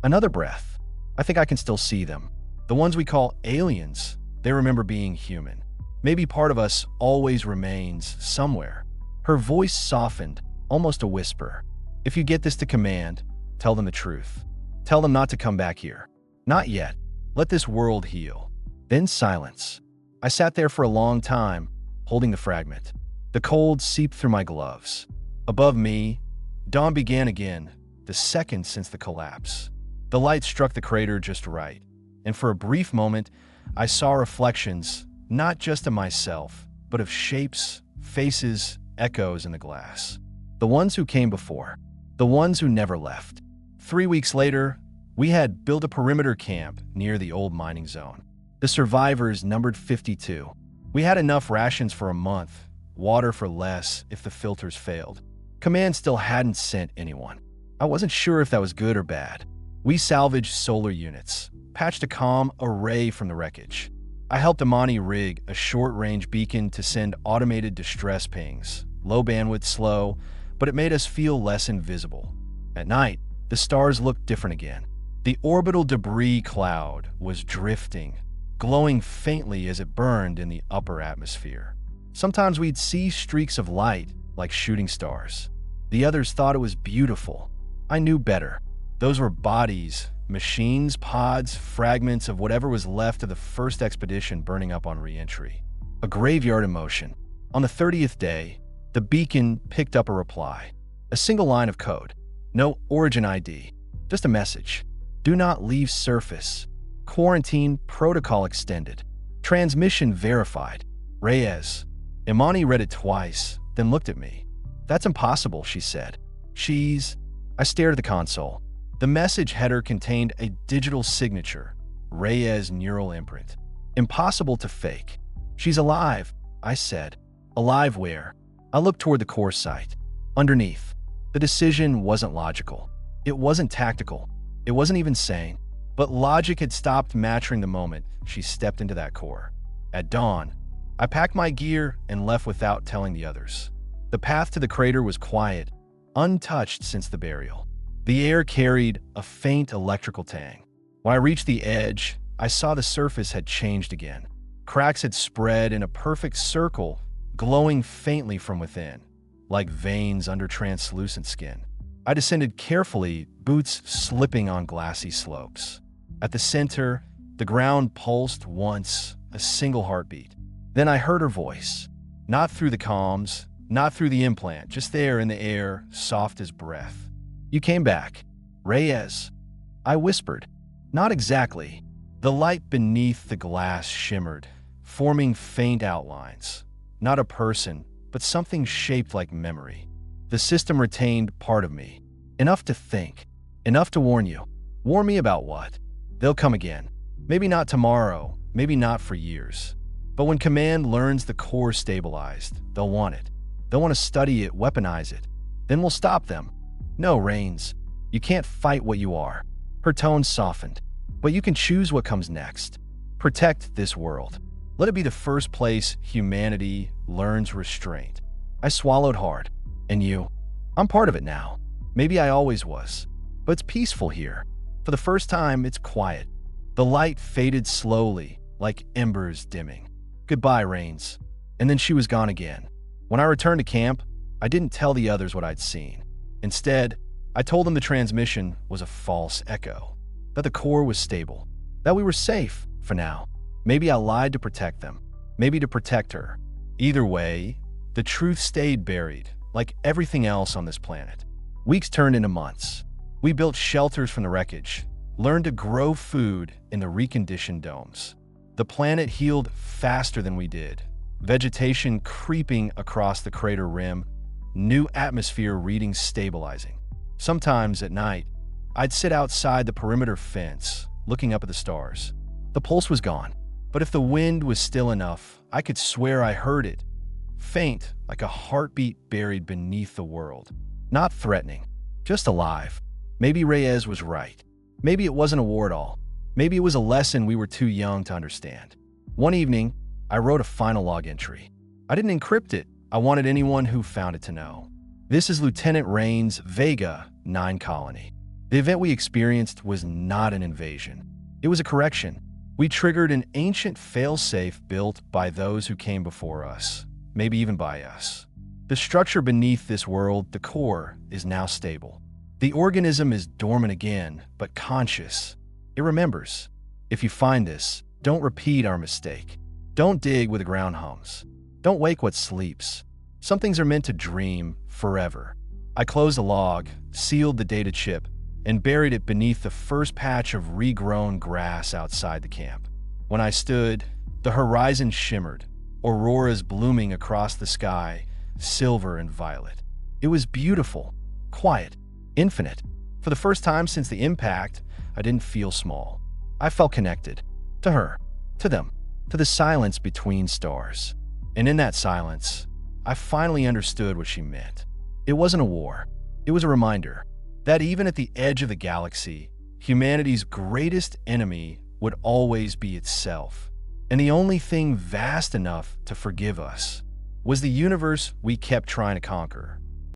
A: Another breath. I think I can still see them. The ones we call aliens, they remember being human. Maybe part of us always remains somewhere. Her voice softened, almost a whisper. If you get this to command, tell them the truth. Tell them not to come back here. Not yet. Let this world heal. Then silence. I sat there for a long time, holding the fragment. The cold seeped through my gloves. Above me, dawn began again, the second since the collapse. The light struck the crater just right, and for a brief moment, I saw reflections, not just of myself, but of shapes, faces, echoes in the glass. The ones who came before, the ones who never left. 3 weeks later, we had built a perimeter camp near the old mining zone. The survivors numbered 52. We had enough rations for a month, water for less if the filters failed. Command still hadn't sent anyone. I wasn't sure if that was good or bad. We salvaged solar units, patched a comm array from the wreckage. I helped Amani rig a short-range beacon to send automated distress pings. Low bandwidth, slow, but it made us feel less invisible. At night, the stars looked different again. The orbital debris cloud was drifting, glowing faintly as it burned in the upper atmosphere. Sometimes we'd see streaks of light, like shooting stars. The others thought it was beautiful. I knew better. Those were bodies, machines, pods, fragments of whatever was left of the first expedition burning up on re-entry. A graveyard in motion. On the 30th day, the beacon picked up a reply. A single line of code. No origin ID. Just a message. Do not leave surface. Quarantine protocol extended. Transmission verified. Reyes. Imani read it twice, then looked at me. That's impossible, she said. I stared at the console. The message header contained a digital signature, Reyes neural imprint. Impossible to fake. She's alive, I said. Alive where? I looked toward the core site. Underneath. The decision wasn't logical. It wasn't tactical. It wasn't even sane. But logic had stopped matching the moment she stepped into that core. At dawn, I packed my gear and left without telling the others. The path to the crater was quiet, untouched since the burial. The air carried a faint electrical tang. When I reached the edge, I saw the surface had changed again. Cracks had spread in a perfect circle, glowing faintly from within, like veins under translucent skin. I descended carefully, boots slipping on glassy slopes. At the center, the ground pulsed once, a single heartbeat. Then I heard her voice. Not through the comms, not through the implant, just there in the air, soft as breath. You came back. Reyes. I whispered. Not exactly. The light beneath the glass shimmered, forming faint outlines. Not a person, but something shaped like memory. The system retained part of me. Enough to think. Enough to warn you. Warn me about what? They'll come again. Maybe not tomorrow, maybe not for years. But when Command learns the core stabilized, they'll want it. They'll want to study it, weaponize it. Then we'll stop them. No, Rains. You can't fight what you are. Her tone softened. But you can choose what comes next. Protect this world. Let it be the first place humanity learns restraint. I swallowed hard. And you? I'm part of it now. Maybe I always was. But it's peaceful here. For the first time, it's quiet. The light faded slowly, like embers dimming. Goodbye, Rains. And then she was gone again. When I returned to camp, I didn't tell the others what I'd seen. Instead, I told them the transmission was a false echo, that the core was stable, that we were safe for now. Maybe I lied to protect them, maybe to protect her. Either way, the truth stayed buried, like everything else on this planet. Weeks turned into months. We built shelters from the wreckage, learned to grow food in the reconditioned domes. The planet healed faster than we did, vegetation creeping across the crater rim, new atmosphere readings stabilizing. Sometimes at night, I'd sit outside the perimeter fence, looking up at the stars. The pulse was gone, but if the wind was still enough, I could swear I heard it. Faint, like a heartbeat buried beneath the world. Not threatening, just alive. Maybe Reyes was right. Maybe it wasn't a war at all. Maybe it was a lesson we were too young to understand. One evening, I wrote a final log entry. I didn't encrypt it. I wanted anyone who found it to know. This is Lieutenant Rains' Vega 9 colony. The event we experienced was not an invasion. It was a correction. We triggered an ancient failsafe built by those who came before us, maybe even by us. The structure beneath this world, the core, is now stable. The organism is dormant again, but conscious. It remembers. If you find this, don't repeat our mistake. Don't dig where the ground hums. Don't wake what sleeps. Some things are meant to dream forever. I closed the log, sealed the data chip, and buried it beneath the first patch of regrown grass outside the camp. When I stood, the horizon shimmered, auroras blooming across the sky, silver and violet. It was beautiful, quiet, infinite. For the first time since the impact, I didn't feel small. I felt connected. To her, to them, to the silence between stars. And in that silence, I finally understood what she meant. It wasn't a war. It was a reminder that even at the edge of the galaxy, humanity's greatest enemy would always be itself. And the only thing vast enough to forgive us was the universe we kept trying to conquer.